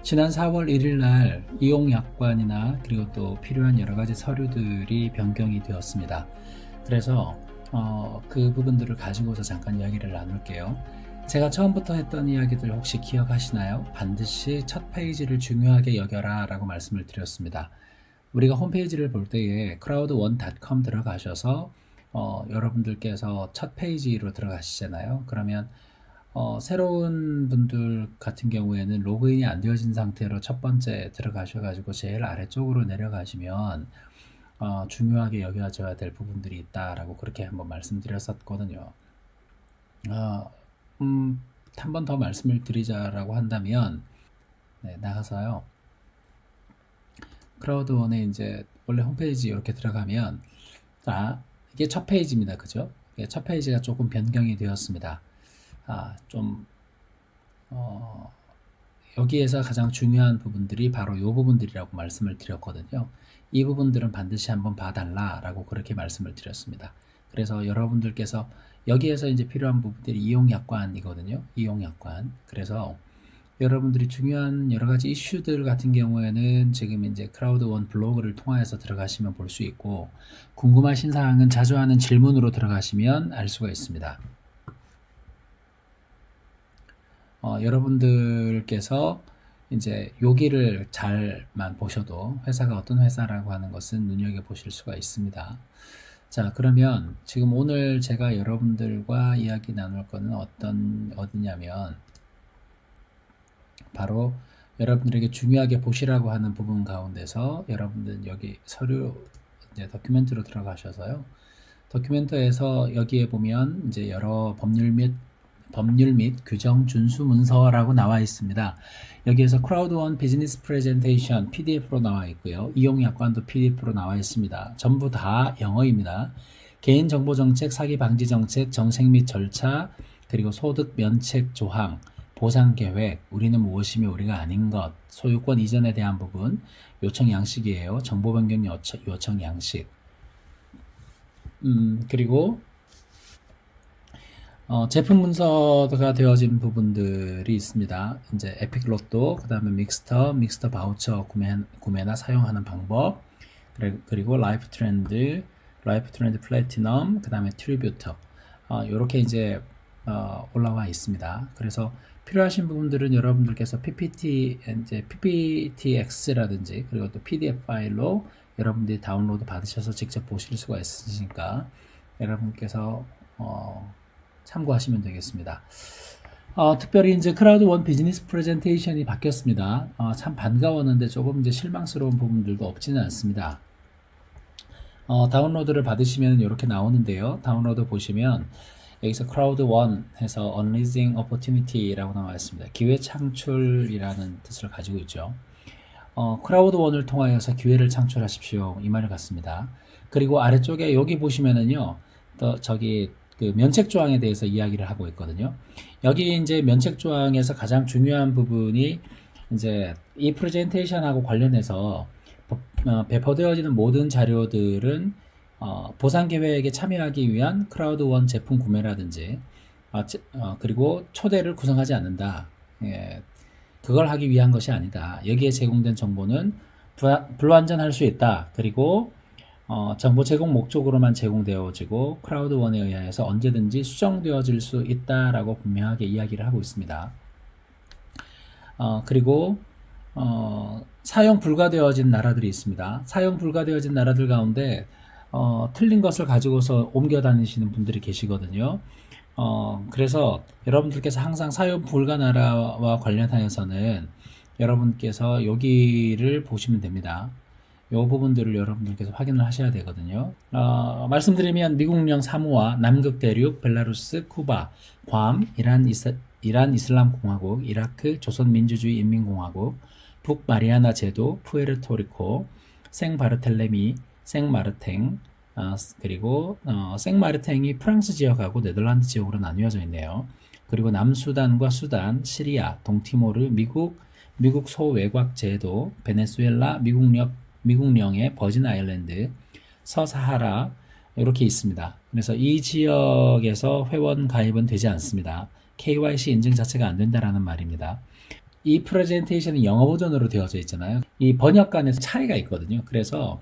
지난 4월 1일 날 이용약관이나 그리고 또 필요한 여러 가지 서류들이 변경이 되었습니다. 그래서 그 부분들을 가지고서 잠깐 이야기를 나눌게요. 제가 처음부터 했던 이야기들 혹시 기억하시나요? 반드시 첫 페이지를 중요하게 여겨라 라고 말씀을 드렸습니다. 우리가 홈페이지를 볼 때에 crowd1.com 들어가셔서 여러분들께서 첫 페이지로 들어가시잖아요. 그러면 새로운 분들 같은 경우에는 로그인이 안 되어진 상태로 첫 번째 들어가셔가지고 제일 아래쪽으로 내려가시면 중요하게 여겨져야 될 부분들이 있다라고 그렇게 한번 말씀드렸었거든요. 한 번 더 말씀을 드리자라고 한다면, 나가서요. 크라우드1에 이제 원래 홈페이지 이렇게 들어가면, 이게 첫 페이지입니다. 그죠? 첫 페이지가 조금 변경이 되었습니다. 여기에서 가장 중요한 부분들이 바로 이 부분들이라고 말씀을 드렸거든요. 이 부분들은 반드시 한번 봐달라 라고 그렇게 말씀을 드렸습니다. 그래서 여러분들께서 여기에서 이제 필요한 부분들이 이용약관이거든요. 이용약관. 그래서 여러분들이 중요한 여러 가지 이슈들 같은 경우에는 지금 이제 크라우드1 블로그를 통해서 들어가시면 볼 수 있고, 궁금하신 사항은 자주 하는 질문으로 들어가시면 알 수가 있습니다. 여러분들께서 이제 여기를 잘만 보셔도 회사가 어떤 회사라고 하는 것은 눈여겨보실 수가 있습니다. 자, 그러면 지금 오늘 제가 여러분들과 이야기 나눌 거는 어디냐면 바로 여러분들에게 중요하게 보시라고 하는 부분 가운데서 여러분들 여기 서류 이제 다큐멘트로 들어가셔서요. 다큐멘트에서 여기에 보면 이제 여러 법률 및 규정 준수 문서라고 나와 있습니다. 여기에서 크라우드1 비즈니스 프레젠테이션 PDF로 나와 있고요. 이용 약관도 PDF로 나와 있습니다. 전부 다 영어입니다. 개인정보정책, 사기방지정책, 정책 및 절차, 그리고 소득 면책 조항, 보상계획, 우리는 무엇이며 우리가 아닌 것, 소유권 이전에 대한 부분, 요청 양식이에요. 정보 변경 요청 양식. 그리고 제품 문서가 되어진 부분들이 있습니다. 이제 에픽 로또, 그 다음에 믹스터 바우처 구매나 사용하는 방법, 그리고 라이프 트렌드 플래티넘, 그 다음에 트리뷰터, 요렇게 이제 올라와 있습니다. 그래서 필요하신 부분들은 여러분들께서 PPTX라든지 그리고 또 PDF 파일로 여러분들이 다운로드 받으셔서 직접 보실 수가 있으니까 여러분께서 참고하시면 되겠습니다. 특별히 이제 크라우드1 비즈니스 프레젠테이션이 바뀌었습니다. 참 반가웠는데 조금 이제 실망스러운 부분들도 없지는 않습니다. 다운로드를 받으시면 이렇게 나오는데요. 다운로드 보시면 여기서 크라우드1 해서 Unleashing Opportunity라고 나와 있습니다. 기회 창출이라는 뜻을 가지고 있죠. 크라우드1을 통하여서 기회를 창출하십시오. 이 말을 갖습니다. 그리고 아래쪽에 여기 보시면은요, 또 저기 그 면책 조항에 대해서 이야기를 하고 있거든요. 여기 이제 면책 조항에서 가장 중요한 부분이 이제 이 프레젠테이션하고 관련해서 배포되어지는 모든 자료들은 보상 계획에 참여하기 위한 크라우드1 제품 구매라든지 그리고 초대를 구성하지 않는다. 그걸 하기 위한 것이 아니다. 여기에 제공된 정보는 불완전할 수 있다. 그리고 정보 제공 목적으로만 제공되어지고 크라우드1에 의해서 언제든지 수정되어질 수 있다라고 분명하게 이야기를 하고 있습니다. 그리고 사용 불가되어진 나라들이 있습니다. 사용 불가되어진 나라들 가운데 틀린 것을 가지고서 옮겨 다니시는 분들이 계시거든요. 그래서 여러분들께서 항상 사용 불가 나라와 관련하여서는 여러분께서 여기를 보시면 됩니다. 이 부분들을 여러분들께서 확인을 하셔야 되거든요. 말씀드리면 미국령 사모아, 남극 대륙, 벨라루스, 쿠바, 괌, 이란 이슬람공화국, 이라크 조선민주주의 인민공화국, 북마리아나 제도, 푸에르토리코, 생바르텔레미, 생마르탱, 그리고 생마르탱이 프랑스 지역하고 네덜란드 지역으로 나뉘어져 있네요. 그리고 남수단과 수단, 시리아, 동티모르, 미국 소외곽 제도, 베네수엘라, 미국령의 버진 아일랜드, 서사하라 이렇게 있습니다. 그래서 이 지역에서 회원 가입은 되지 않습니다. KYC 인증 자체가 안 된다라는 말입니다. 이 프레젠테이션이 영어 버전으로 되어져 있잖아요. 이 번역 간에 차이가 있거든요. 그래서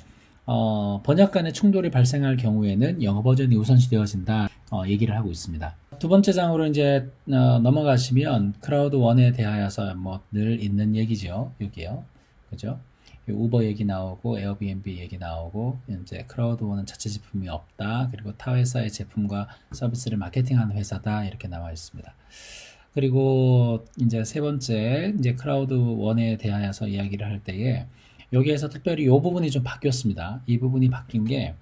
번역 간의 충돌이 발생할 경우에는 영어 버전이 우선시 되어진다 얘기를 하고 있습니다. 두 번째 장으로 이제 넘어가시면 크라우드 1에 대하여서 뭐 늘 있는 얘기죠. 여기요. 그죠? 우버 얘기 나오고 에어비앤비 얘기 나오고 이제 크라우드 1은 자체 제품이 없다. 그리고 타 회사의 제품과 서비스를 마케팅하는 회사다. 이렇게 나와 있습니다. 그리고 이제 세 번째 이제 크라우드 1에 대하여서 이야기를 할 때에 여기에서 특별히 이 부분이 좀 바뀌었습니다. 이 부분이 바뀐 게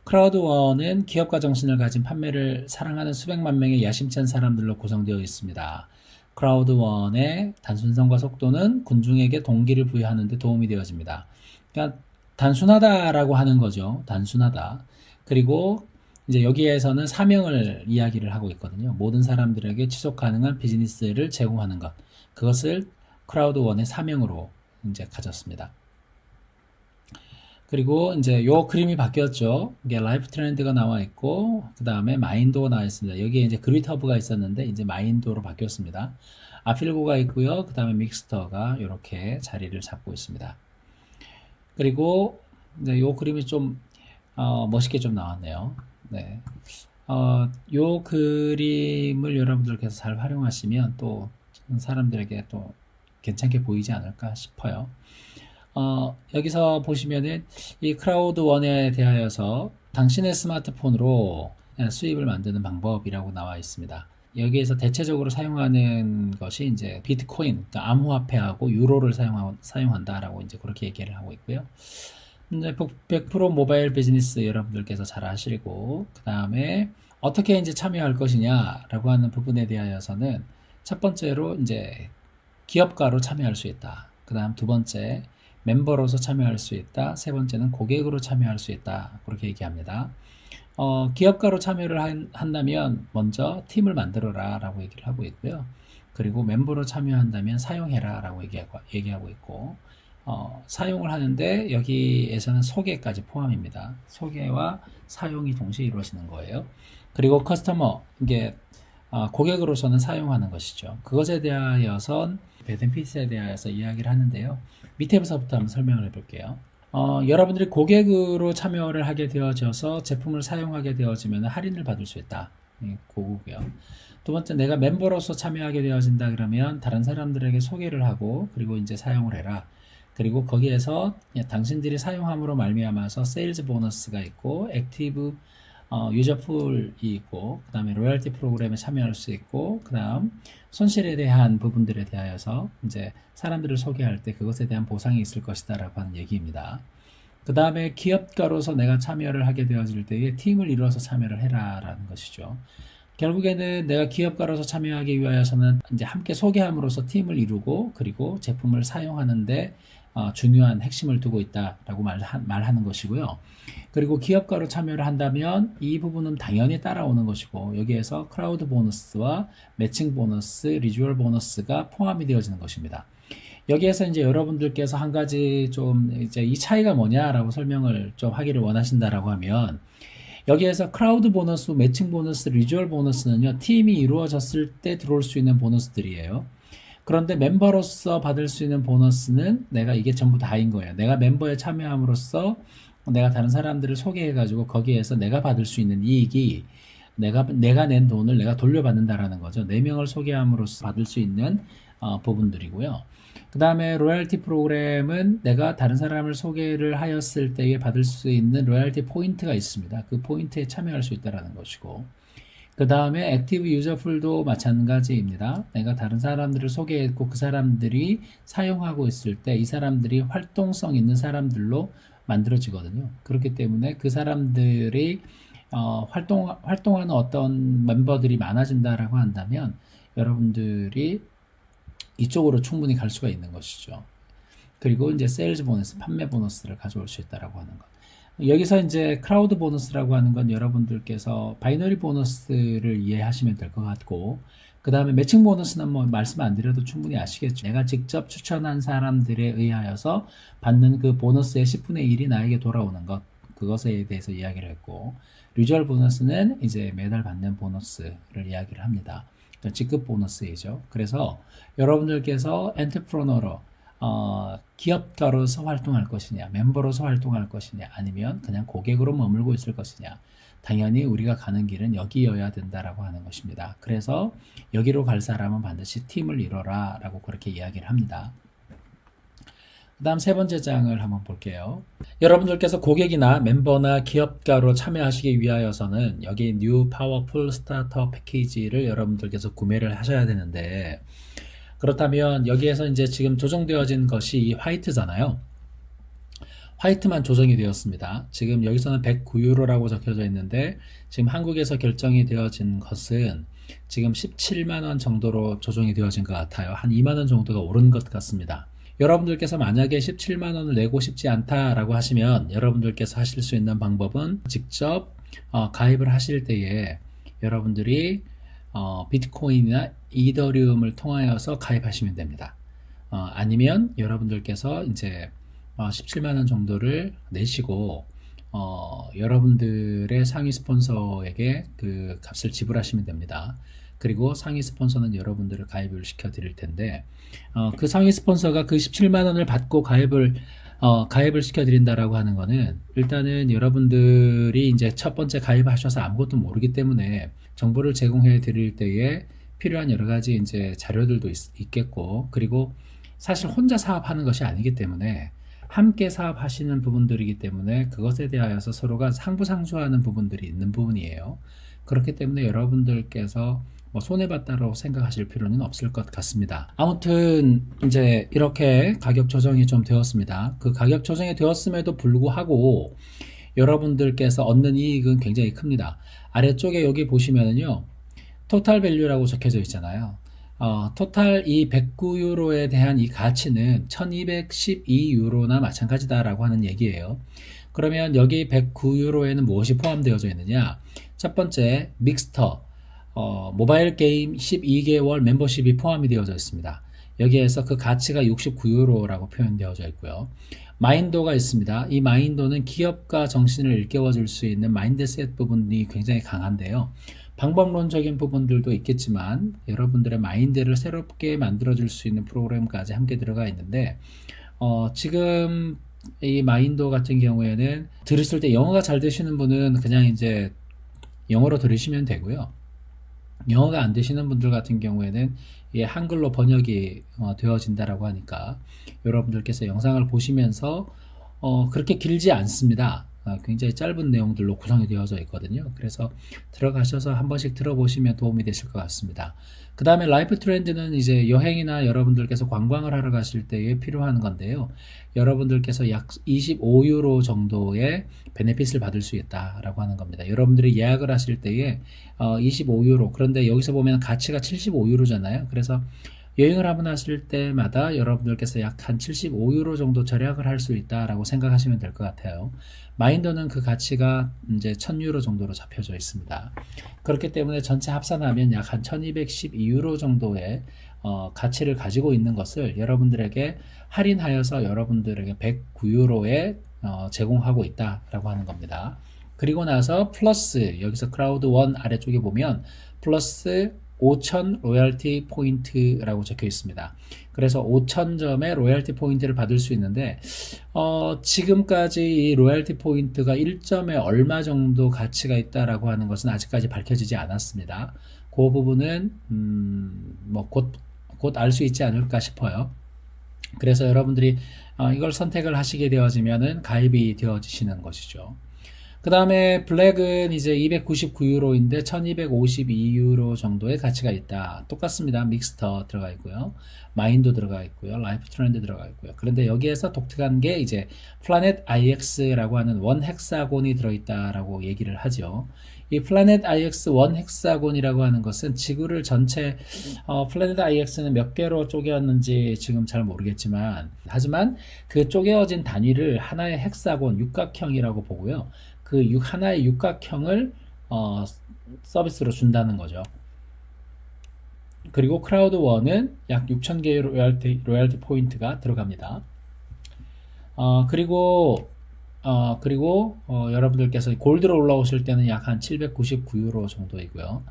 크라우드 1은 기업가 정신을 가진 판매를 사랑하는 수백만 명의 야심찬 사람들로 구성되어 있습니다. 크라우드 1의 단순성과 속도는 군중에게 동기를 부여하는 데 도움이 되어집니다. 그러니까 단순하다라고 하는 거죠. 단순하다. 그리고 이제 여기에서는 사명을 이야기를 하고 있거든요. 모든 사람들에게 지속 가능한 비즈니스를 제공하는 것. 그것을 크라우드 1의 사명으로 이제 가졌습니다. 그리고 이제 요 그림이 바뀌었죠. 이게 라이프 트렌드가 나와 있고, 그 다음에 마인도가 나와 있습니다. 여기에 이제 그리터브가 있었는데, 이제 마인도로 바뀌었습니다. 아필고가 있고요. 그 다음에 믹스터가 이렇게 자리를 잡고 있습니다. 그리고 이제 요 그림이 좀, 멋있게 좀 나왔네요. 네. 요 그림을 여러분들께서 잘 활용하시면 또 사람들에게 또 괜찮게 보이지 않을까 싶어요. 여기서 보시면은 이 크라우드 1에 대하여서 당신의 스마트폰으로 수입을 만드는 방법이라고 나와 있습니다. 여기에서 대체적으로 사용하는 것이 이제 비트코인, 그러니까 암호화폐하고 유로를 사용한다라고 이제 그렇게 얘기를 하고 있고요. 이제 100% 모바일 비즈니스 여러분들께서 잘 아시고, 그 다음에 어떻게 이제 참여할 것이냐라고 하는 부분에 대하여서는 첫 번째로 이제 기업가로 참여할 수 있다. 그 다음 두 번째 멤버로서 참여할 수 있다. 세 번째는 고객으로 참여할 수 있다. 그렇게 얘기합니다. 기업가로 참여를 한다면 먼저 팀을 만들어라 라고 얘기를 하고 있고요. 그리고 멤버로 참여한다면 사용해라 라고 얘기하고 있고, 사용을 하는데 여기에서는 소개까지 포함입니다. 소개와 사용이 동시에 이루어지는 거예요. 그리고 커스터머, 이게 고객으로서는 사용하는 것이죠. 그것에 대하여선 베네핏에 대하여서 이야기를 하는데요. 밑에서부터 한번 설명을 해볼게요. 여러분들이 고객으로 참여를 하게 되어져서 제품을 사용하게 되어지면 할인을 받을 수 있다. 그거고요. 두 번째, 내가 멤버로서 참여하게 되어진다 그러면 다른 사람들에게 소개를 하고 그리고 이제 사용을 해라. 그리고 거기에서 당신들이 사용함으로 말미암아서 세일즈 보너스가 있고 액티브 유저 풀이 있고, 그 다음에 로열티 프로그램에 참여할 수 있고, 그 다음 손실에 대한 부분들에 대하여서 이제 사람들을 소개할 때 그것에 대한 보상이 있을 것이다 라고 하는 얘기입니다. 그 다음에 기업가로서 내가 참여를 하게 되어질 때에 팀을 이루어서 참여를 해라 라는 것이죠. 결국에는 내가 기업가로서 참여하기 위하여서는 이제 함께 소개함으로써 팀을 이루고 그리고 제품을 사용하는데 중요한 핵심을 두고 있다라고 말하는 것이고요. 그리고 기업가로 참여를 한다면 이 부분은 당연히 따라오는 것이고, 여기에서 크라우드 보너스와 매칭 보너스, 리주얼 보너스가 포함이 되어지는 것입니다. 여기에서 이제 여러분들께서 한 가지 좀 이제 이 차이가 뭐냐라고 설명을 좀 하기를 원하신다라고 하면, 여기에서 크라우드 보너스, 매칭 보너스, 리주얼 보너스는요, 팀이 이루어졌을 때 들어올 수 있는 보너스들이에요. 그런데 멤버로서 받을 수 있는 보너스는 내가 이게 전부 다인 거예요. 내가 멤버에 참여함으로써 내가 다른 사람들을 소개해가지고 거기에서 내가 받을 수 있는 이익이 내가 낸 돈을 내가 돌려받는다라는 거죠. 4명을 소개함으로써 받을 수 있는 부분들이고요. 그 다음에 로열티 프로그램은 내가 다른 사람을 소개를 하였을 때에 받을 수 있는 로열티 포인트가 있습니다. 그 포인트에 참여할 수 있다는 것이고, 그 다음에 액티브 유저 풀도 마찬가지입니다. 내가 다른 사람들을 소개했고 그 사람들이 사용하고 있을 때 이 사람들이 활동성 있는 사람들로 만들어지거든요. 그렇기 때문에 그 사람들이 활동하는 어떤 멤버들이 많아진다라고 한다면 여러분들이 이쪽으로 충분히 갈 수가 있는 것이죠. 그리고 이제 세일즈 보너스, 판매 보너스를 가져올 수 있다라고 하는 것. 여기서 이제 크라우드 보너스라고 하는 건 여러분들께서 바이너리 보너스를 이해하시면 될 것 같고, 그 다음에 매칭 보너스는 뭐 말씀 안 드려도 충분히 아시겠죠. 내가 직접 추천한 사람들에 의하여서 받는 그 보너스의 10분의 1이 나에게 돌아오는 것, 그것에 대해서 이야기를 했고, 리주얼 보너스는 이제 매달 받는 보너스를 이야기를 합니다. 직급 보너스이죠. 그래서 여러분들께서 엔터프레너로 기업가로서 활동할 것이냐, 멤버로서 활동할 것이냐, 아니면 그냥 고객으로 머물고 있을 것이냐. 당연히 우리가 가는 길은 여기여야 된다라고 하는 것입니다. 그래서 여기로 갈 사람은 반드시 팀을 이뤄라 라고 그렇게 이야기를 합니다. 그 다음 세 번째 장을 한번 볼게요. 여러분들께서 고객이나 멤버나 기업가로 참여하시기 위하여서는 여기 New Powerful Starter 패키지를 여러분들께서 구매를 하셔야 되는데, 그렇다면 여기에서 이제 지금 조정되어진 것이 이 화이트잖아요. 화이트만 조정이 되었습니다. 지금 여기서는 109유로라고 적혀져 있는데 지금 한국에서 결정이 되어진 것은 지금 17만원 정도로 조정이 되어진 것 같아요. 한 2만원 정도가 오른 것 같습니다. 여러분들께서 만약에 17만원을 내고 싶지 않다라고 하시면 여러분들께서 하실 수 있는 방법은 직접 가입을 하실 때에 여러분들이 비트코인이나 이더리움을 통하여서 가입하시면 됩니다. 아니면 여러분들께서 이제 17만원 정도를 내시고 여러분들의 상위 스폰서에게 그 값을 지불하시면 됩니다. 그리고 상위 스폰서는 여러분들을 가입을 시켜 드릴 텐데 그 상위 스폰서가 그 17만원을 받고 가입을 시켜 드린다라고 하는 거는 일단은 여러분들이 이제 첫 번째 가입하셔서 아무것도 모르기 때문에 정보를 제공해 드릴 때에 필요한 여러 가지 이제 자료들도 있겠고, 그리고 사실 혼자 사업하는 것이 아니기 때문에 함께 사업하시는 부분들이기 때문에 그것에 대하여서 서로가 상부상조하는 부분들이 있는 부분이에요. 그렇기 때문에 여러분들께서 뭐 손해봤다고 생각하실 필요는 없을 것 같습니다. 아무튼 이제 이렇게 가격 조정이 좀 되었습니다. 그 가격 조정이 되었음에도 불구하고 여러분들께서 얻는 이익은 굉장히 큽니다. 아래쪽에 여기 보시면은요, 토탈 밸류라고 적혀져 있잖아요. 토탈 이 109유로에 대한 이 가치는 1212유로나 마찬가지다라고 하는 얘기예요. 그러면 여기 109유로에는 무엇이 포함되어져 있느냐? 첫 번째, 믹스터, 모바일 게임 12개월 멤버십이 포함이 되어져 있습니다. 여기에서 그 가치가 69유로라고 표현되어져 있고요. 마인도가 있습니다. 이 마인도는 기업가 정신을 일깨워줄 수 있는 마인드셋 부분이 굉장히 강한데요. 방법론적인 부분들도 있겠지만 여러분들의 마인드를 새롭게 만들어줄 수 있는 프로그램까지 함께 들어가 있는데 지금 이 마인도 같은 경우에는 들으실 때 영어가 잘 되시는 분은 그냥 이제 영어로 들으시면 되고요. 영어가 안 되시는 분들 같은 경우에는 이게 한글로 번역이 되어진다라고 하니까 여러분들께서 영상을 보시면서 그렇게 길지 않습니다. 굉장히 짧은 내용들로 구성이 되어져 있거든요. 그래서 들어가셔서 한 번씩 들어보시면 도움이 되실 것 같습니다. 그 다음에 라이프 트렌드는 이제 여행이나 여러분들께서 관광을 하러 가실 때에 필요한 건데요. 여러분들께서 약 25유로 정도의 베네핏을 받을 수 있다라고 하는 겁니다. 여러분들이 예약을 하실 때에 25유로, 그런데 여기서 보면 가치가 75유로잖아요. 그래서 여행을 한번 하실 때마다 여러분들께서 약 한 75유로 정도 절약을 할 수 있다라고 생각하시면 될 것 같아요. 마인더는 그 가치가 이제 1000유로 정도로 잡혀져 있습니다. 그렇기 때문에 전체 합산하면 약 한 1212유로 정도의 가치를 가지고 있는 것을 여러분들에게 할인하여서 여러분들에게 109유로에 제공하고 있다라고 하는 겁니다. 그리고 나서 플러스, 여기서 크라우드 원 아래쪽에 보면 플러스 5000 로열티 포인트라고 적혀 있습니다. 그래서 5000점의 로열티 포인트를 받을 수 있는데 지금까지 이 로열티 포인트가 1점에 얼마 정도 가치가 있다라고 하는 것은 아직까지 밝혀지지 않았습니다. 그 부분은 뭐 곧 알 수 있지 않을까 싶어요. 그래서 여러분들이 이걸 선택을 하시게 되어지면은 가입이 되어지시는 것이죠. 그 다음에 블랙은 이제 299유로인데 1252유로 정도의 가치가 있다. 똑같습니다. 믹스터 들어가 있고요. 마인도 들어가 있고요. 라이프 트렌드 들어가 있고요. 그런데 여기에서 독특한 게 이제 플라넷 IX라고 하는 원 헥사곤이 들어있다라고 얘기를 하죠. 이 플라넷 IX 원 헥사곤이라고 하는 것은 지구를 전체 플라넷 IX는 몇 개로 쪼개었는지 지금 잘 모르겠지만, 하지만 그 쪼개어진 단위를 하나의 헥사곤 육각형이라고 보고요. 그 하나의 육각형을 서비스로 준다는 거죠. 그리고 크라우드 원은 약 6,000개의 로열티 포인트가 들어갑니다. 그리고 여러분들께서 골드로 올라오실 때는 약 한 799유로 정도이고요.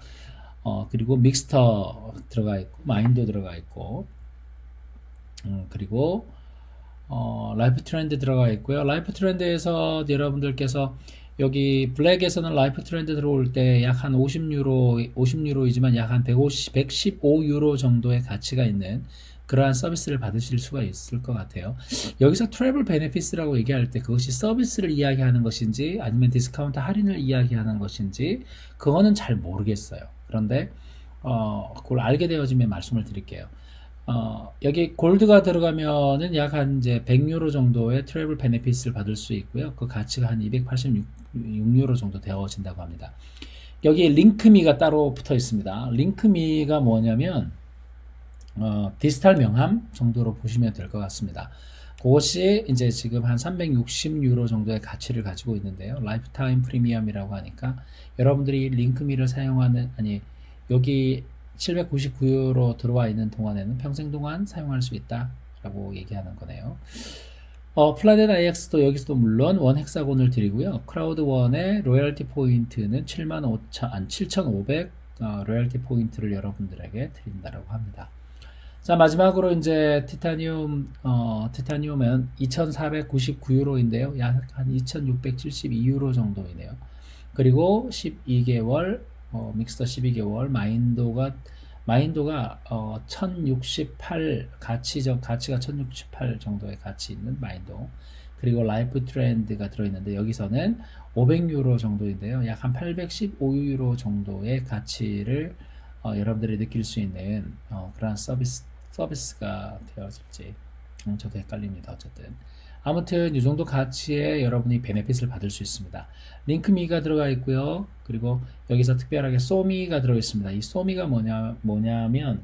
그리고 믹스터 들어가 있고 마인도 들어가 있고 그리고 라이프 트렌드 들어가 있고요. 라이프 트렌드에서 여러분들께서 여기 블랙에서는 라이프 트렌드 들어올 때 약 한 50유로이지만 약 한 115유로 정도의 가치가 있는 그러한 서비스를 받으실 수가 있을 것 같아요. 여기서 트래블 베네피스라고 얘기할 때 그것이 서비스를 이야기하는 것인지 아니면 디스카운트 할인을 이야기하는 것인지 그거는 잘 모르겠어요. 그런데 그걸 알게 되어지면 말씀을 드릴게요. 여기 골드가 들어가면은 약 한 이제 100유로 정도의 트래블 베네핏을 받을 수 있고요. 그 가치가 한 286유로 정도 되어진다고 합니다. 여기 링크미가 따로 붙어 있습니다. 링크미가 뭐냐면 디지털 명함 정도로 보시면 될 것 같습니다. 그것이 이제 지금 한 360유로 정도의 가치를 가지고 있는데요. 라이프타임 프리미엄이라고 하니까 여러분들이 링크미를 사용하는 여기 799유로 들어와 있는 동안에는 평생 동안 사용할 수 있다 라고 얘기하는 거네요. 플라넷 IX도 여기서도 물론 원 헥사곤을 드리고요. 크라우드 원의 로열티 포인트는 7,500 로열티 포인트를 여러분들에게 드린다라고 합니다. 자, 마지막으로 이제 티타늄은 2,499유로인데요. 약 한 2,672유로 정도이네요. 그리고 12개월 믹스터 12개월 마인도가 1068 가치가 1068 정도의 가치 있는 마인도. 그리고 라이프 트렌드가 들어있는데 여기서는 500유로 정도인데요. 약 한 815유로 정도의 가치를 여러분들이 느낄 수 있는 그런 서비스가 되어질지 저도 헷갈립니다. 어쨌든 아무튼 이 정도 가치에 여러분이 베네핏을 받을 수 있습니다. 링크미가 들어가 있고요. 그리고 여기서 특별하게 소미가 들어 있습니다. 이 소미가 뭐냐면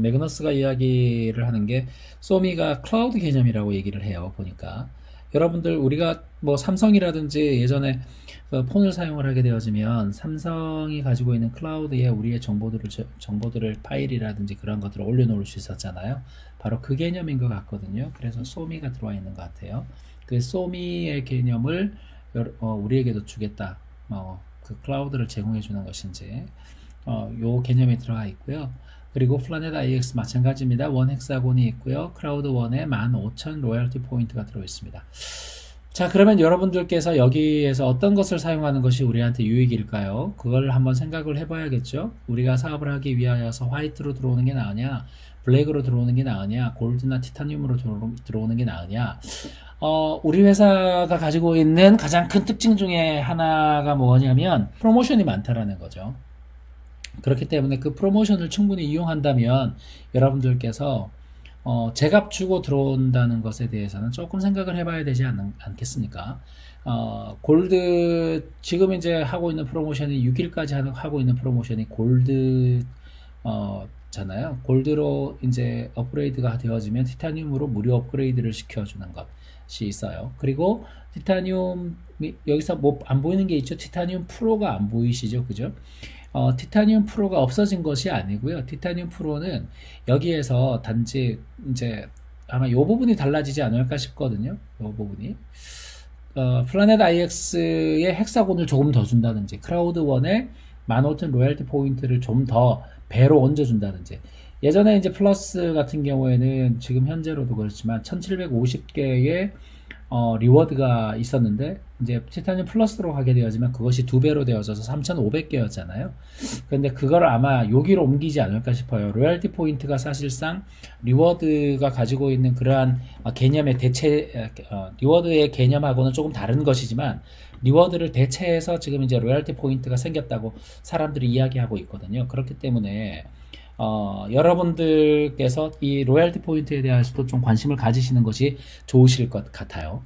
매그너스가 이야기를 하는 게 소미가 클라우드 개념이라고 얘기를 해요. 보니까 여러분들 우리가 뭐 삼성이라든지 예전에 폰을 사용을 하게 되어지면 삼성이 가지고 있는 클라우드에 우리의 정보들을 파일이라든지 그런 것들을 올려놓을 수 있었잖아요. 바로 그 개념인 것 같거든요. 그래서 소미가 들어와 있는 것 같아요. 그 소미의 개념을 우리에게도 주겠다. 그 클라우드를 제공해 주는 것인지 요 개념이 들어가 있고요. 그리고 플라넷 IX 마찬가지입니다. 원 헥사곤이 있고요. 크라우드 원에 15,000 로열티 포인트가 들어 있습니다. 자, 그러면 여러분들께서 여기에서 어떤 것을 사용하는 것이 우리한테 유익일까요? 그걸 한번 생각을 해봐야겠죠. 우리가 사업을 하기 위하여서 화이트로 들어오는 게 나으냐, 블랙으로 들어오는 게 나으냐, 골드나 티타늄으로 들어오는 게 나으냐. 우리 회사가 가지고 있는 가장 큰 특징 중에 하나가 뭐냐면 프로모션이 많다라는 거죠. 그렇기 때문에 그 프로모션을 충분히 이용한다면 여러분들께서 제값 주고 들어온다는 것에 대해서는 조금 생각을 해봐야 되지 않겠습니까? 골드 지금 이제 하고 있는 프로모션이 6일까지 하고 있는 프로모션이 골드 잖아요. 골드로 이제 업그레이드가 되어지면 티타늄으로 무료 업그레이드를 시켜주는 것이 있어요. 그리고 티타늄 여기서 뭐 안 보이는 게 있죠. 티타늄 프로가 안 보이시죠, 그죠? 티타늄 프로가 없어진 것이 아니고요. 티타늄 프로는 여기에서 단지 이제 아마 이 부분이 달라지지 않을까 싶거든요. 이 부분이 플라넷 IX의 헥사곤을 조금 더 준다든지 크라우드 원에 15,000 로열티 포인트를 좀 더 배로 얹어준다든지 예전에 이제 플러스 같은 경우에는 지금 현재로도 그렇지만 1750개의 리워드가 있었는데 이제 티타늄 플러스로 가게 되어지면 그것이 2배로 되어져서 3500개였잖아요. 그런데 그걸 아마 여기로 옮기지 않을까 싶어요. 로열티 포인트가 사실상 리워드가 가지고 있는 그러한 개념의 리워드의 개념하고는 조금 다른 것이지만 리워드를 대체해서 지금 이제 로열티 포인트가 생겼다고 사람들이 이야기하고 있거든요. 그렇기 때문에 여러분들께서 이 로열티 포인트에 대해서도 좀 관심을 가지시는 것이 좋으실 것 같아요.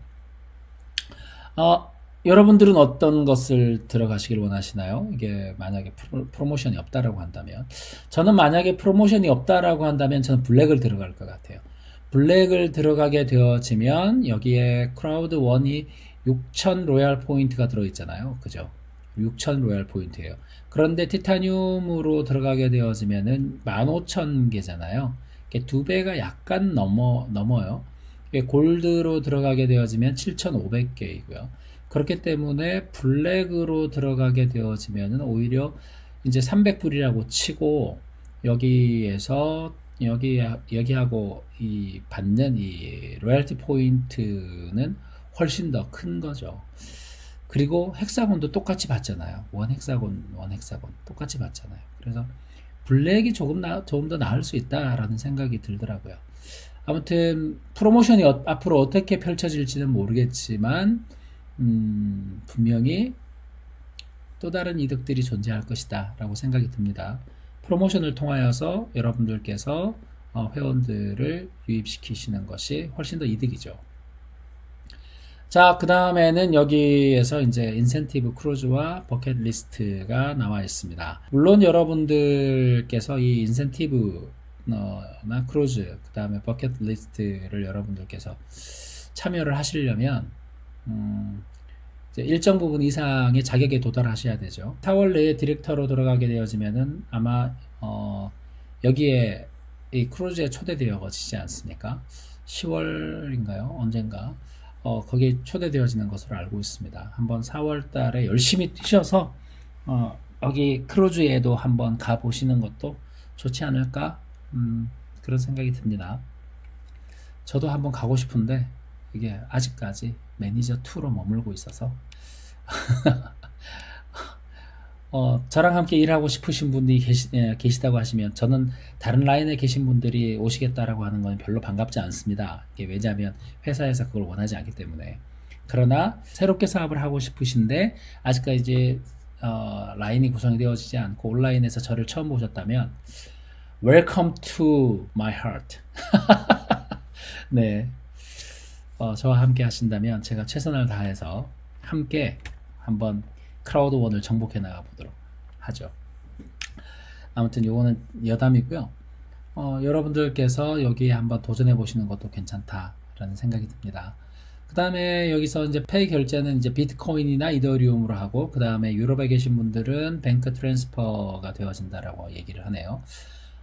여러분들은 어떤 것을 들어가시길 원하시나요? 이게 만약에 프로모션이 없다라고 한다면 저는 만약에 프로모션이 없다라고 한다면 저는 블랙을 들어갈 것 같아요. 블랙을 들어가게 되어지면 여기에 크라우드 원이 6,000 로얄 포인트가 들어있잖아요. 그죠? 6,000 로얄 포인트예요. 그런데 티타늄으로 들어가게 되어지면은 15,000개잖아요. 2배가 약간 넘어요. 골드로 들어가게 되어지면 7,500개이고요. 그렇기 때문에 블랙으로 들어가게 되어지면은 오히려 이제 300불이라고 치고 여기에서 여기하고 이 받는 이 로열티 포인트는 훨씬 더 큰 거죠. 그리고 헥사곤도 똑같이 받잖아요. 원 헥사곤 똑같이 받잖아요. 그래서 블랙이 조금 더 나을 수 있다라는 생각이 들더라고요. 아무튼 프로모션이 앞으로 어떻게 펼쳐질지는 모르겠지만 분명히 또 다른 이득들이 존재할 것이다 라고 생각이 듭니다. 프로모션을 통하여서 여러분들께서 회원들을 유입시키시는 것이 훨씬 더 이득이죠. 자, 그 다음에는 여기에서 이제 인센티브 크루즈와 버킷리스트가 나와 있습니다. 물론 여러분들께서 이 인센티브나 크루즈, 그 다음에 버킷리스트를 여러분들께서 참여를 하시려면 일정 부분 이상의 자격에 도달하셔야 되죠. 4월 내에 디렉터로 들어가게 되어지면은 아마 여기에 이 크루즈에 초대되어지지 않습니까? 10월인가요? 언젠가 거기에 초대되어지는 것으로 알고 있습니다. 한번 4월 달에 열심히 뛰셔서 여기 크루즈에도 한번 가보시는 것도 좋지 않을까? 그런 생각이 듭니다. 저도 한번 가고 싶은데 이게 아직까지 매니저 2로 머물고 있어서 저랑 함께 일하고 싶으신 분이 계시다고 하시면 저는 다른 라인에 계신 분들이 오시겠다라고 하는 건 별로 반갑지 않습니다. 왜냐하면 회사에서 그걸 원하지 않기 때문에. 그러나 새롭게 사업을 하고 싶으신데 아직까지 이제 라인이 구성이 되어지지 않고 온라인에서 저를 처음 보셨다면 Welcome to my heart. 네, 저와 함께 하신다면 제가 최선을 다해서 함께 한번 크라우드원을 정복해 나가 보도록 하죠. 아무튼 요거는 여담이고요. 여러분들께서 여기에 한번 도전해 보시는 것도 괜찮다라는 생각이 듭니다. 그 다음에 여기서 이제 페이 결제는 이제 비트코인이나 이더리움으로 하고, 그 다음에 유럽에 계신 분들은 뱅크 트랜스퍼가 되어진다라고 얘기를 하네요.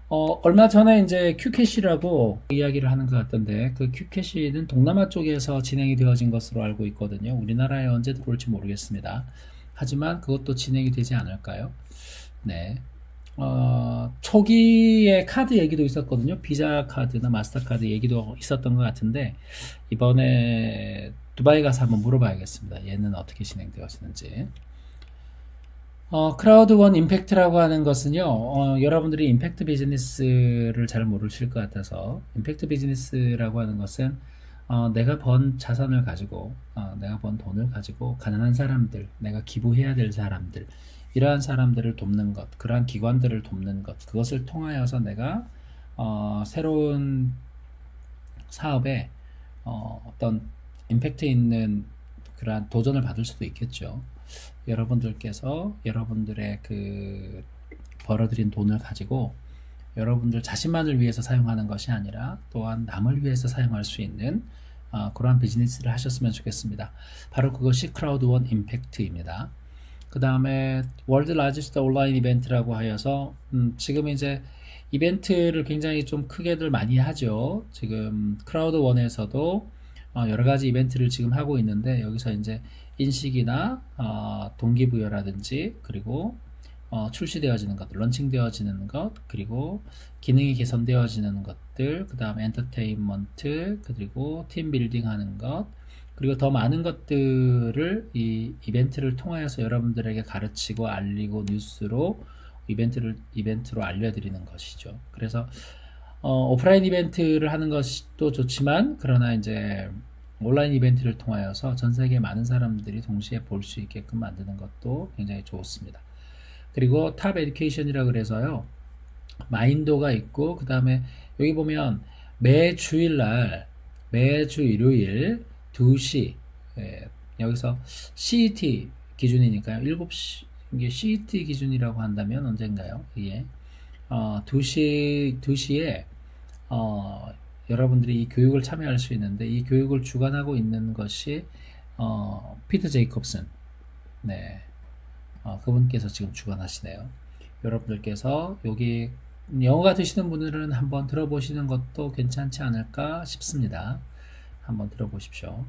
얼마 전에 이제 큐캐시라고 이야기를 하는 것 같던데, 그 큐캐시는 동남아 쪽에서 진행이 되어진 것으로 알고 있거든요. 우리나라에 언제 들어올지 모르겠습니다. 하지만 그것도 진행이 되지 않을까요? 네. 초기에 카드 얘기도 있었거든요. 비자 카드나 마스터카드 얘기도 있었던 것 같은데, 이번에 두바이 가서 한번 물어봐야겠습니다. 얘는 어떻게 진행되어지는지. 크라우드원 임팩트라고 하는 것은요, 여러분들이 임팩트 비즈니스를 잘 모르실 것 같아서, 임팩트 비즈니스라고 하는 것은 내가 번 자산을 가지고, 내가 번 돈을 가지고 가난한 사람들, 내가 기부해야 될 사람들, 이러한 사람들을 돕는 것, 그러한 기관들을 돕는 것, 그것을 통하여서 내가 새로운 사업에 어떤 임팩트 있는 그러한 도전을 받을 수도 있겠죠. 여러분들께서 여러분들의 그 벌어들인 돈을 가지고 여러분들 자신만을 위해서 사용하는 것이 아니라 또한 남을 위해서 사용할 수 있는 그러한 비즈니스를 하셨으면 좋겠습니다. 바로 그것이 크라우드원 임팩트입니다. 그 다음에 월드 라지스트 온라인 이벤트라고 하여서 지금 이제 이벤트를 굉장히 좀 크게들 많이 하죠. 지금 크라우드원에서도 여러 가지 이벤트를 지금 하고 있는데, 여기서 이제 인식이나 동기부여라든지, 그리고 출시되어지는 것, 런칭되어지는 것, 그리고 기능이 개선되어지는 것들, 그 다음에 엔터테인먼트, 그리고 팀 빌딩 하는 것, 그리고 더 많은 것들을 이 이벤트를 통하여서 여러분들에게 가르치고 알리고 뉴스로 이벤트로 알려드리는 것이죠. 그래서 오프라인 이벤트를 하는 것도 좋지만, 그러나 이제 온라인 이벤트를 통하여서 전 세계 많은 사람들이 동시에 볼 수 있게끔 만드는 것도 굉장히 좋습니다. 그리고 탑 에듀케이션이라 그래서요, 마인도가 있고, 그 다음에 여기 보면 매주 일요일 2시, 여기서 CET 기준이니까요. 7시, 이게 CET 기준이라고 한다면 언젠가요? 이게 2시에 여러분들이 이 교육을 참여할 수 있는데, 이 교육을 주관하고 있는 것이 피터 제이콥슨, 네, 그분께서 지금 주관하시네요. 여러분들께서 여기 영어가 되시는 분들은 한번 들어보시는 것도 괜찮지 않을까 싶습니다. 한번 들어보십시오.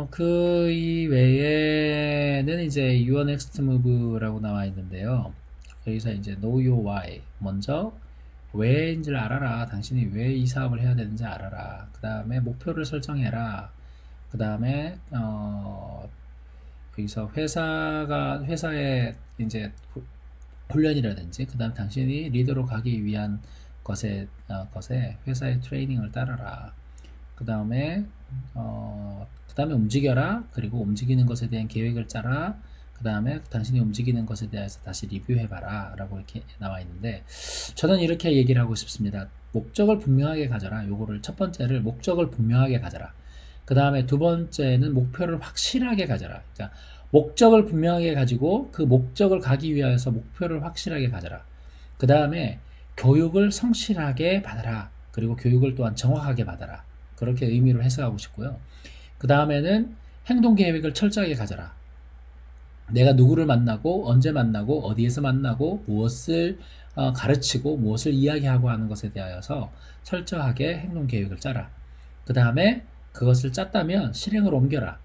그 이외에는 이제 Your Next Move라고 나와 있는데요. 여기서 이제 Know Your Why. 먼저 왜인지를 알아라. 당신이 왜 이 사업을 해야 되는지 알아라. 그 다음에 목표를 설정해라. 그 다음에 여기서 회사의 이제 훈련이라든지, 그 다음 당신이 리더로 가기 위한 것에 회사의 트레이닝을 따라라. 그 다음에 움직여라. 그리고 움직이는 것에 대한 계획을 짜라. 그 다음에 당신이 움직이는 것에 대해서 다시 리뷰해봐라 라고 이렇게 나와 있는데, 저는 이렇게 얘기를 하고 싶습니다. 목적을 분명하게 가져라. 요거를 첫 번째를 목적을 분명하게 가져라. 그 다음에 두 번째는 목표를 확실하게 가져라. 그러니까 목적을 분명하게 가지고 그 목적을 가기 위해서 목표를 확실하게 가져라. 그 다음에 교육을 성실하게 받아라. 그리고 교육을 또한 정확하게 받아라. 그렇게 의미로 해석하고 싶고요. 그 다음에는 행동 계획을 철저하게 가져라. 내가 누구를 만나고 언제 만나고 어디에서 만나고 무엇을 가르치고 무엇을 이야기하고 하는 것에 대하여서 철저하게 행동 계획을 짜라. 그 다음에 그것을 짰다면 실행을 옮겨라.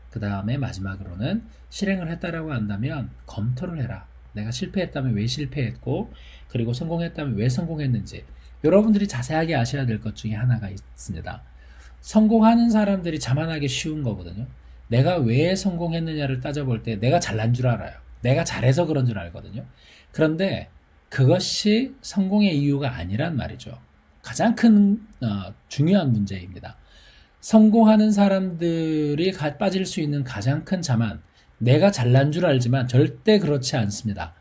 그 다음에 마지막으로는 실행을 했다라고 한다면 검토를 해라. 내가 실패했다면 왜 실패했고, 그리고 성공했다면 왜 성공했는지. 여러분들이 자세하게 아셔야 될 것 중에 하나가 있습니다. 성공하는 사람들이 자만하기 쉬운 거거든요. 내가 왜 성공했느냐를 따져볼 때 내가 잘난 줄 알아요. 내가 잘해서 그런 줄 알거든요. 그런데 그것이 성공의 이유가 아니란 말이죠. 가장 큰 중요한 문제입니다. 성공하는 사람들이 빠질 수 있는 가장 큰 자만, 내가 잘난 줄 알지만 절대 그렇지 않습니다.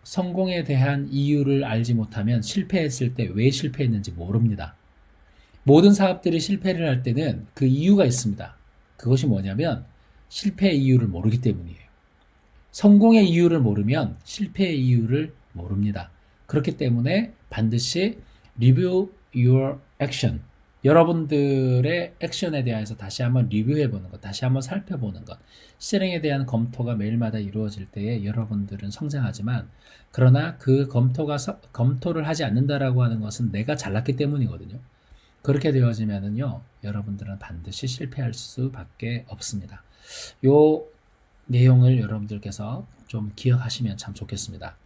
성공에 대한 이유를 알지 못하면 실패했을 때 왜 실패했는지 모릅니다. 모든 사업들이 실패를 할 때는 그 이유가 있습니다. 그것이 뭐냐면 실패의 이유를 모르기 때문이에요. 성공의 이유를 모르면 실패의 이유를 모릅니다. 그렇기 때문에 반드시 review your action, 여러분들의 액션에 대해서 다시 한번 리뷰해보는 것, 다시 한번 살펴보는 것, 실행에 대한 검토가 매일마다 이루어질 때에 여러분들은 성장하지만, 그러나 그 검토를 하지 않는다라고 하는 것은 내가 잘났기 때문이거든요. 그렇게 되어지면은요, 여러분들은 반드시 실패할 수밖에 없습니다. 요 내용을 여러분들께서 좀 기억하시면 참 좋겠습니다.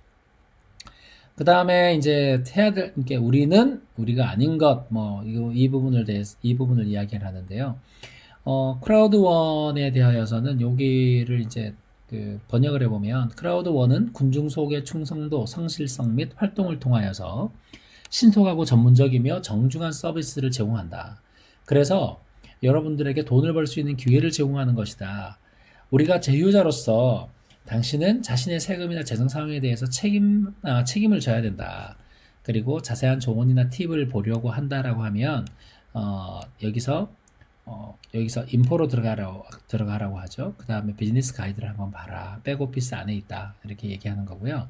그 다음에 이제 해야 될 게, 우리가 아닌 것, 이 부분을 이야기를 하는데요. 크라우드1에 대하여서는 여기를 이제 번역을 해보면, 크라우드1은 군중 속의 충성도, 성실성 및 활동을 통하여서 신속하고 전문적이며 정중한 서비스를 제공한다. 그래서 여러분들에게 돈을 벌 수 있는 기회를 제공하는 것이다. 우리가 제휴자로서 당신은 자신의 세금이나 재정 상황에 대해서 책임을 져야 된다. 그리고 자세한 조언이나 팁을 보려고 한다라고 하면 여기서 인포로 들어가라고 하죠. 그 다음에 비즈니스 가이드를 한번 봐라. 백오피스 안에 있다. 이렇게 얘기하는 거고요.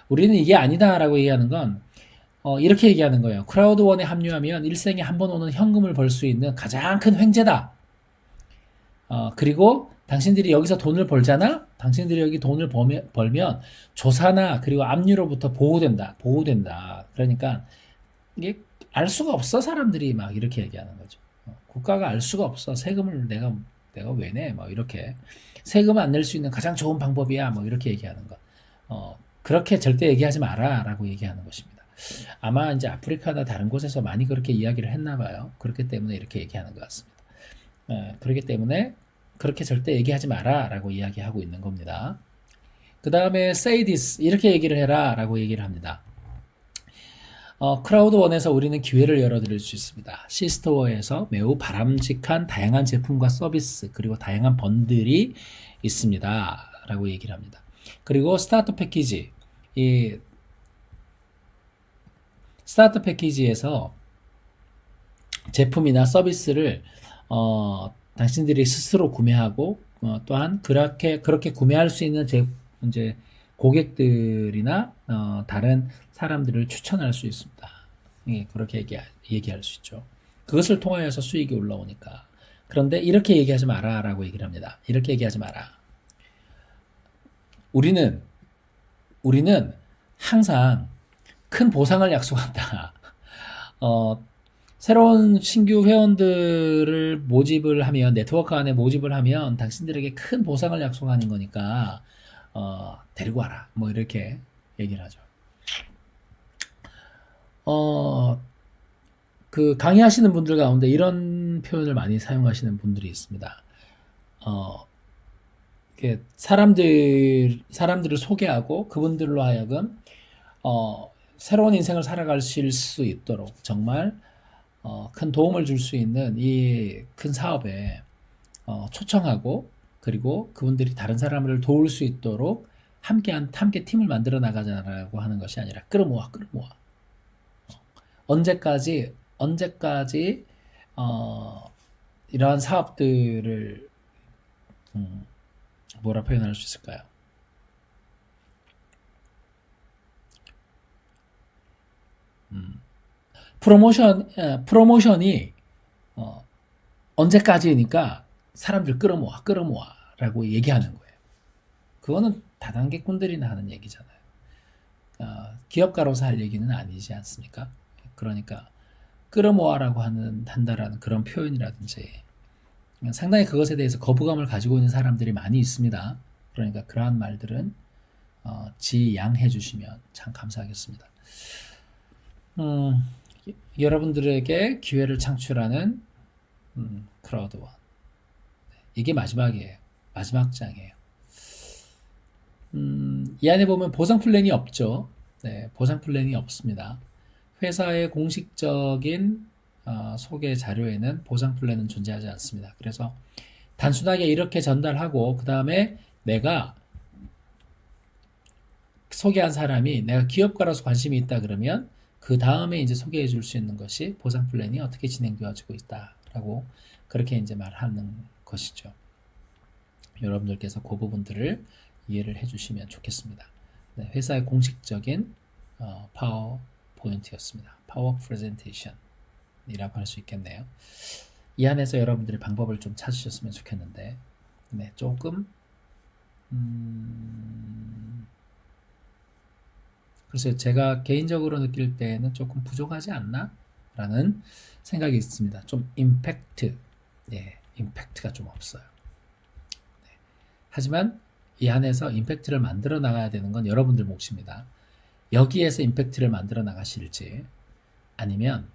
우리는 이게 아니다라고 얘기하는 건 이렇게 얘기하는 거예요. 크라우드1에 합류하면 일생에 한 번 오는 현금을 벌 수 있는 가장 큰 횡재다. 그리고 당신들이 여기서 돈을 벌잖아? 당신들이 여기 돈을 벌면 조사나 그리고 압류로부터 보호된다. 그러니까 이게 알 수가 없어. 사람들이 막 이렇게 얘기하는 거죠. 국가가 알 수가 없어. 세금을 내가 왜 내? 이렇게. 세금 안 낼 수 있는 가장 좋은 방법이야. 이렇게 얘기하는 거. 그렇게 절대 얘기하지 마라. 라고 얘기하는 것입니다. 아마 이제 아프리카나 다른 곳에서 많이 그렇게 이야기를 했나 봐요. 그렇기 때문에 이렇게 얘기하는 것 같습니다. 그렇기 때문에 그렇게 절대 얘기하지 마라 라고 이야기하고 있는 겁니다. 그 다음에 say this, 이렇게 얘기를 해라 라고 얘기를 합니다. 크라우드1에서 우리는 기회를 열어드릴 수 있습니다. C스토어에서 매우 바람직한 다양한 제품과 서비스, 그리고 다양한 번들이 있습니다 라고 얘기를 합니다. 그리고 스타트 패키지, 이 스타트 패키지에서 제품이나 서비스를 당신들이 스스로 구매하고 또한 그렇게 구매할 수 있는 이제 고객들이나 다른 사람들을 추천할 수 있습니다. 예, 그렇게 얘기할 수 있죠. 그것을 통하여서 수익이 올라오니까. 그런데 이렇게 얘기하지 마라 라고 얘기를 합니다. 이렇게 얘기하지 마라. 우리는 항상 큰 보상을 약속한다. 새로운 신규 회원들을 모집을 하면, 네트워크 안에 모집을 하면 당신들에게 큰 보상을 약속하는 거니까 데리고 와라, 뭐 이렇게 얘기를 하죠. 그 강의하시는 분들 가운데 이런 표현을 많이 사용하시는 분들이 있습니다. 이렇게 사람들을 소개하고 그분들로 하여금 새로운 인생을 살아가실 수 있도록 정말 큰 도움을 줄 수 있는 이 큰 사업에 초청하고, 그리고 그분들이 다른 사람을 도울 수 있도록 함께 팀을 만들어 나가자라고 하는 것이 아니라 끌어모아. 언제까지 이러한 사업들을 뭐라 표현할 수 있을까요? 프로모션이 언제까지니까 사람들 끌어모아라고 얘기하는 거예요. 그거는 다단계꾼들이나 하는 얘기잖아요. 기업가로서 할 얘기는 아니지 않습니까? 그러니까 끌어모아라고 한다라는 그런 표현이라든지 상당히 그것에 대해서 거부감을 가지고 있는 사람들이 많이 있습니다. 그러니까 그러한 말들은 지양해 주시면 참 감사하겠습니다. 여러분들에게 기회를 창출하는 크라우드 원. 이게 마지막이에요. 마지막 장이에요. 이 안에 보면 보상 플랜이 없죠. 네, 보상 플랜이 없습니다. 회사의 공식적인 소개 자료에는 보상 플랜은 존재하지 않습니다. 그래서 단순하게 이렇게 전달하고 그 다음에 내가 소개한 사람이 내가 기업가로서 관심이 있다 그러면 그 다음에 이제 소개해 줄 수 있는 것이 보상 플랜이 어떻게 진행되어지고 있다라고 그렇게 이제 말하는 것이죠. 여러분들께서 그 부분들을 이해를 해주시면 좋겠습니다. 네, 회사의 공식적인 파워포인트였습니다. 파워 프레젠테이션이라고 할 수 있겠네요. 이 안에서 여러분들이 방법을 좀 찾으셨으면 좋겠는데, 네, 조금 글쎄요, 제가 개인적으로 느낄 때는 조금 부족하지 않나? 라는 생각이 있습니다. 좀 임팩트가 좀 없어요. 네. 하지만 이 안에서 임팩트를 만들어 나가야 되는 건 여러분들 몫입니다. 여기에서 임팩트를 만들어 나가실지, 아니면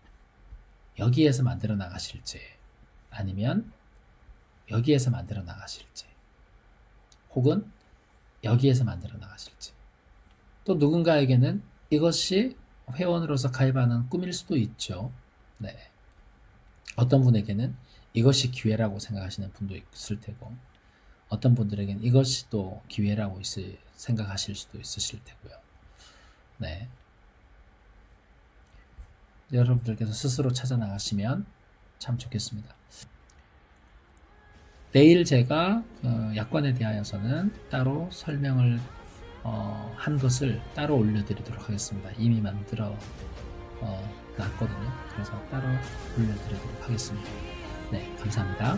여기에서 만들어 나가실지, 아니면 여기에서 만들어 나가실지, 혹은 여기에서 만들어 나가실지. 또 누군가에게는 이것이 회원으로서 가입하는 꿈일 수도 있죠. 네. 어떤 분에게는 이것이 기회라고 생각하시는 분도 있을 테고, 어떤 분들에게는 이것이 또 기회라고 생각하실 수도 있으실 테고요. 네. 여러분들께서 스스로 찾아 나가시면 참 좋겠습니다. 내일 제가 약관에 대하여서는 따로 설명을 한 것을 따로 올려드리도록 하겠습니다. 이미 만들어 놨거든요. 그래서 따로 올려드리도록 하겠습니다. 네, 감사합니다.